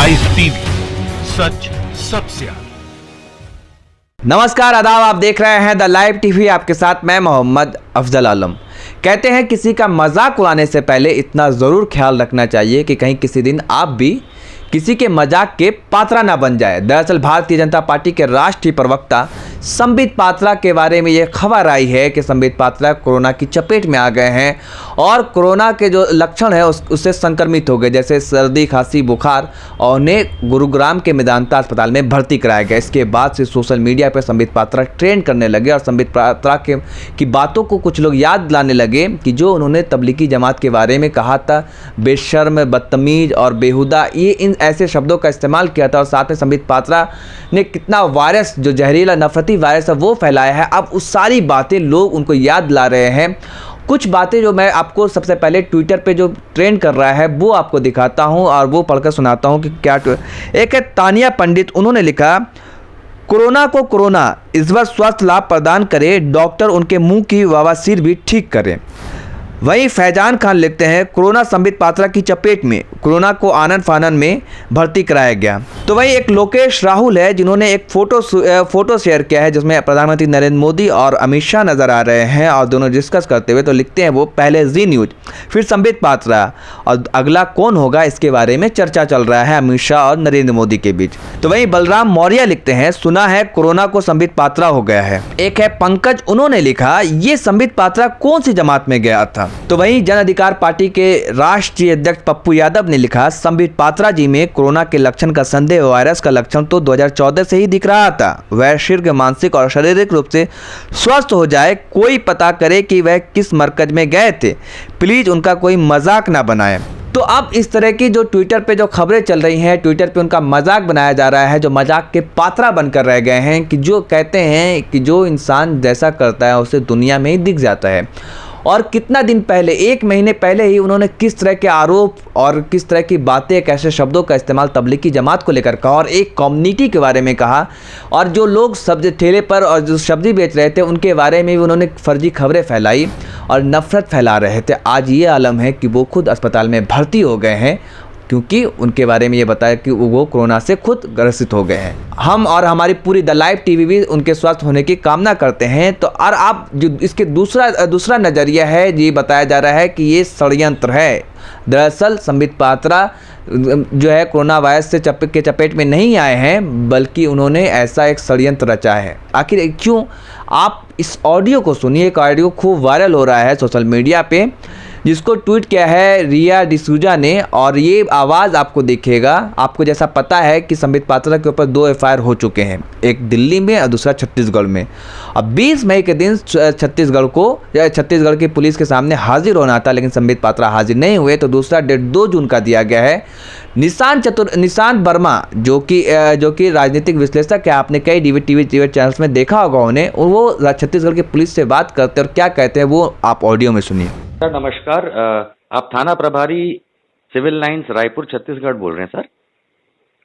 Live TV, सच सबसे आगे। नमस्कार, आदाब। आप देख रहे हैं द लाइव टीवी। आपके साथ मैं मोहम्मद अफजल आलम। कहते हैं किसी का मजाक उड़ाने से पहले इतना ज़रूर ख्याल रखना चाहिए कि कहीं किसी दिन आप भी किसी के मजाक के पात्रा ना बन जाए। दरअसल भारतीय जनता पार्टी के राष्ट्रीय प्रवक्ता संबित पात्रा के बारे में ये खबर आई है कि संबित पात्रा कोरोना की चपेट में आ गए हैं और कोरोना के जो लक्षण है उससे संक्रमित हो गए, जैसे सर्दी, खांसी, बुखार, और उन्हें गुरुग्राम के मेदांता अस्पताल में भर्ती कराया गया। इसके बाद से सोशल मीडिया पर संबित पात्रा ट्रेंड करने लगे और संबित पात्रा की बातों को कुछ लोग याद दिलाने लगे कि जो उन्होंने तबलीगी जमात के बारे में कहा था, बेशर्म, बदतमीज और बेहुदा, ये इन ऐसे शब्दों का इस्तेमाल किया था। और साथ में संबित पात्रा ने कितना वायरस, जो जहरीला नफरती वायरस है, वो फैलाया है। अब उस सारी बातें लोग उनको याद दिला रहे हैं। कुछ बातें जो मैं आपको सबसे पहले ट्विटर पे जो ट्रेंड कर रहा है वो आपको दिखाता हूं और वो पढ़कर सुनाता हूं कि क्या। एक है तानिया पंडित, उन्होंने लिखा, कोरोना को कोरोना इस बार स्वास्थ्य लाभ प्रदान करे, डॉक्टर उनके मुंह की बवासीर भी ठीक करें। वहीं फैजान खान लिखते हैं, कोरोना संबित पात्रा की चपेट में, कोरोना को आनन फानन में भर्ती कराया गया। तो वहीं एक लोकेश राहुल है जिन्होंने एक फोटो शेयर किया है जिसमें प्रधानमंत्री नरेंद्र मोदी और अमित शाह नजर आ रहे हैं और दोनों डिस्कस करते हुए। तो लिखते हैं वो, पहले जी न्यूज, फिर संबित पात्रा और अगला कौन होगा, इसके बारे में चर्चा चल रहा है अमित शाह और नरेंद्र मोदी के बीच। तो वहीं बलराम मौर्य लिखते हैं, सुना है कोरोना को संबित पात्रा हो गया है। एक है पंकज, उन्होंने लिखा, ये संबित पात्रा कौन सी जमात में गया था। तो वहीं जन अधिकार पार्टी के राष्ट्रीय अध्यक्ष पप्पू यादव ने लिखा, संबित पात्रा जी में कोरोना के लक्षण का संदेह, वायरस का लक्षण तो 2014 से ही दिख रहा था। वह शीघ्र मानसिक और शारीरिक रूप से स्वस्थ हो जाए, कोई पता करे कि वह किस मरकज में गए थे, प्लीज उनका कोई मजाक ना बनाए। तो अब इस तरह की जो ट्विटर पे जो खबरें चल रही हैं, ट्विटर पे उनका मजाक बनाया जा रहा है, जो मजाक के पात्रा बनकर रह गए हैं, कि जो कहते हैं कि जो इंसान जैसा करता है उसे दुनिया में ही दिख जाता है। और कितना दिन पहले, 1 महीने पहले ही उन्होंने किस तरह के आरोप और किस तरह की बातें, कैसे शब्दों का इस्तेमाल तबलीगी जमात को लेकर कहा और एक कम्युनिटी के बारे में कहा, और जो लोग सब्जी ठेले पर और जो सब्जी बेच रहे थे उनके बारे में भी उन्होंने फर्जी खबरें फैलाई और नफरत फैला रहे थे। आज ये आलम है कि वो खुद अस्पताल में भर्ती हो गए हैं क्योंकि उनके बारे में ये बताया कि वो कोरोना से खुद ग्रसित हो गए हैं। हम और हमारी पूरी द लाइव टीवी भी उनके स्वस्थ होने की कामना करते हैं। तो और आप जो इसके दूसरा नज़रिया है, ये बताया जा रहा है कि ये षड्यंत्र है। दरअसल संबित पात्रा जो है कोरोना वायरस से के चपेट में नहीं आए हैं, बल्कि उन्होंने ऐसा एक षड्यंत्र रचा है। आखिर क्यों? आप इस ऑडियो को सुनिए। एक ऑडियो खूब वायरल हो रहा है सोशल मीडिया पे, जिसको ट्वीट किया है रिया डिसूजा ने, और ये आवाज़ आपको दिखेगा। आपको जैसा पता है कि संबित पात्रा के ऊपर 2 FIR हो चुके हैं, एक दिल्ली में और दूसरा छत्तीसगढ़ में। अब 20 मई के दिन छत्तीसगढ़ की पुलिस के सामने हाजिर होना था, लेकिन संबित पात्रा हाजिर नहीं हुए। तो दूसरा डेट 2 जून का दिया गया है। निशांत वर्मा जो कि राजनीतिक विश्लेषक है, आपने कई टीवी चैनल्स में देखा होगा उन्हें, और वो छत्तीसगढ़ की पुलिस से बात करते हैं और क्या कहते हैं वो आप ऑडियो में सुनिए। सर नमस्कार, आप थाना प्रभारी सिविल लाइंस रायपुर छत्तीसगढ़ बोल रहे हैं सर?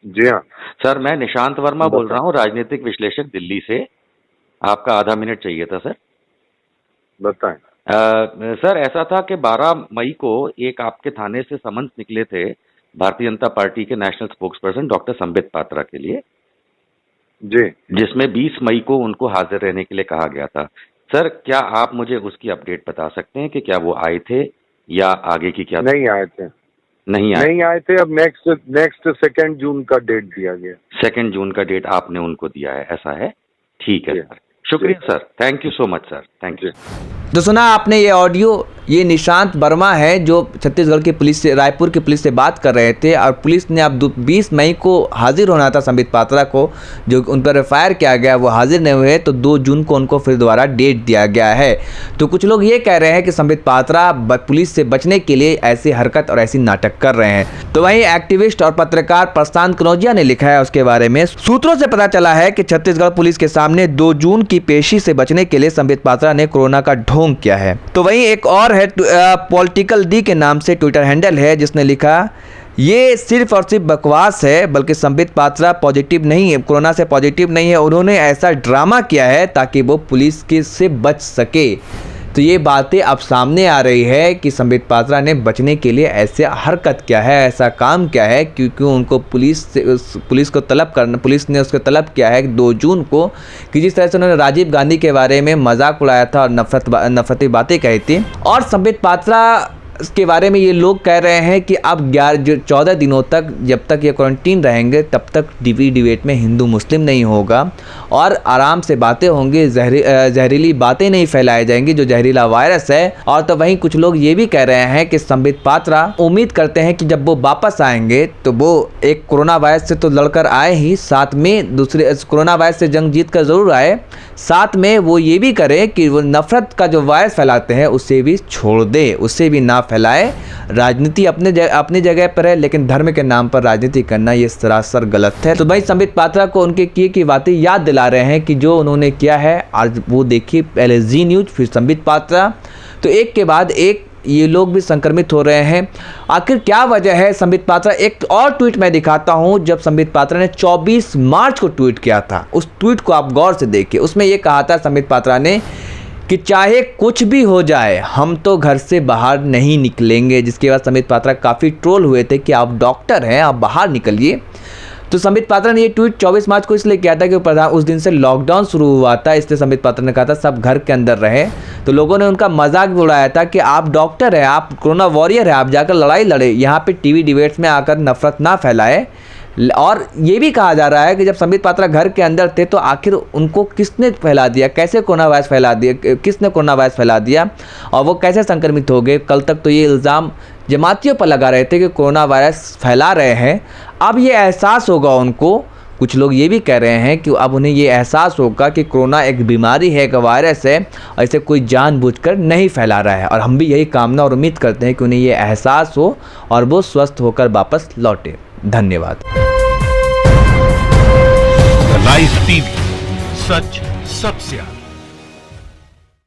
जी हाँ सर, मैं निशांत वर्मा बोल रहा हूँ, राजनीतिक विश्लेषक दिल्ली से। आपका आधा मिनट चाहिए था सर। बताएं। सर ऐसा था कि 12 मई को एक आपके थाने से समन्स निकले थे भारतीय जनता पार्टी के national spokesperson doctor Sambit Patra के लिए, जी, जिसमें 20 मई को उनको हाजिर रहने के लिए कहा गया था। सर क्या आप मुझे उसकी अपडेट बता सकते हैं कि क्या वो आए थे या आगे की क्या? नहीं आए थे। नहीं आए थे। अब नेक्स्ट 2 जून का डेट दिया गया। 2 जून का डेट आपने उनको दिया है, ऐसा है? ठीक है सर, शुक्रिया sir, thank you so much sir, thank you. तो सुना आपने ये ऑडियो, ये निशांत वर्मा है जो छत्तीसगढ़ की पुलिस से, रायपुर की पुलिस से बात कर रहे थे, और पुलिस ने अब 20 मई को हाजिर होना था संबित पात्रा को, जो उन पर FIR किया गया, वो हाजिर नहीं हुए। तो 2 जून को उनको फिर दोबारा डेट दिया गया है। तो कुछ लोग ये कह रहे हैं कि संबित पात्रा पुलिस से बचने के लिए ऐसी हरकत और ऐसी नाटक कर रहे हैं। तो वहीं एक्टिविस्ट और पत्रकार प्रशांत कनौजिया ने लिखा है उसके बारे में, सूत्रों से पता चला है कि छत्तीसगढ़ पुलिस के सामने 2 जून की पेशी से बचने के लिए संबित पात्रा ने कोरोना का ढोंग किया है। तो वहीं एक और है, पॉलिटिकल डी के नाम से ट्विटर हैंडल है, जिसने लिखा, ये सिर्फ और सिर्फ बकवास है, बल्कि संबित पात्रा पॉजिटिव नहीं है, कोरोना से पॉजिटिव नहीं है। उन्होंने ऐसा ड्रामा किया है ताकि वो पुलिस के से बच सके। तो ये बातें अब सामने आ रही है कि संबित पात्रा ने बचने के लिए ऐसे हरकत क्या है, ऐसा काम क्या है, क्योंकि उनको पुलिस ने उसको तलब किया है 2 जून को कि जिस तरह से उन्होंने राजीव गांधी के बारे में मजाक उड़ाया था और नफरती बातें कही थी। और संबित पात्रा के बारे में ये लोग कह रहे हैं कि अब 14 दिनों तक जब तक ये क्वारंटीन रहेंगे तब तक डिबेट में हिंदू मुस्लिम नहीं होगा और आराम से बातें होंगी, जहरीली बातें नहीं फैलाई जाएंगी जो जहरीला वायरस है। और तो वहीं कुछ लोग ये भी कह रहे हैं कि संबित पात्रा उम्मीद करते हैं कि जब वो वापस आएंगे तो वो एक कोरोना वायरस से तो लड़कर आए ही, साथ में दूसरे कोरोना वायरस से जंग जीत कर जरूर आए, साथ में वो ये भी करें कि वो नफरत का जो वायरस फैलाते हैं उसे भी छोड़ दे, उसे भी ना फैलाए। राजनीति अपनी जगह पर है, लेकिन धर्म के नाम पर राजनीति करना ये सरासर गलत है। तो भाई संबित पात्रा को उनके किए की बातें याद दिला रहे हैं कि जो उन्होंने किया है। आज वो देखिए, पहले जी न्यूज, फिर संबित पात्रा, तो एक के बाद एक ये लोग भी संक्रमित हो रहे हैं। आखिर क्या वजह है संबित पात्रा? एक और ट्वीट मैं दिखाता हूं, जब संबित पात्रा ने 24 मार्च को ट्वीट किया था, उस ट्वीट को आप गौर से देखिए। उसमें ये कहा था संबित पात्रा ने कि चाहे कुछ भी हो जाए हम तो घर से बाहर नहीं निकलेंगे, जिसके बाद संबित पात्रा काफ़ी ट्रोल हुए थे कि आप डॉक्टर हैं, आप बाहर निकलिए। तो संबित पात्रा ने ये ट्वीट 24 मार्च को इसलिए किया था कि उस दिन से लॉकडाउन शुरू हुआ था, इसलिए संबित पात्रा ने कहा था सब घर के अंदर रहे। तो लोगों ने उनका मजाक भी उड़ाया था कि आप डॉक्टर हैं, आप कोरोना वॉरियर हैं, आप जाकर लड़ाई लड़े, यहाँ पे टीवी डिबेट्स में आकर नफरत ना फैलाए। और ये भी कहा जा रहा है कि जब संबित पात्रा घर के अंदर थे तो आखिर उनको किसने फैला दिया, कैसे कोरोना वायरस फैला दिया, किसने कोरोना वायरस फैला दिया और वो कैसे संक्रमित हो गए। कल तक तो ये इल्ज़ाम जमातियों पर लगा रहे थे कि कोरोना वायरस फैला रहे हैं। अब ये एहसास होगा उनको, कुछ लोग ये भी कह रहे हैं कि अब उन्हें ये एहसास होगा कि कोरोना एक बीमारी है, एक वायरस है, ऐसे कोई जानबूझकर नहीं फैला रहा है। और हम भी यही कामना और उम्मीद करते हैं कि उन्हें ये एहसास हो और वो स्वस्थ होकर वापस लौटे। धन्यवाद। लाइव टीवी, सच सबसे आगे।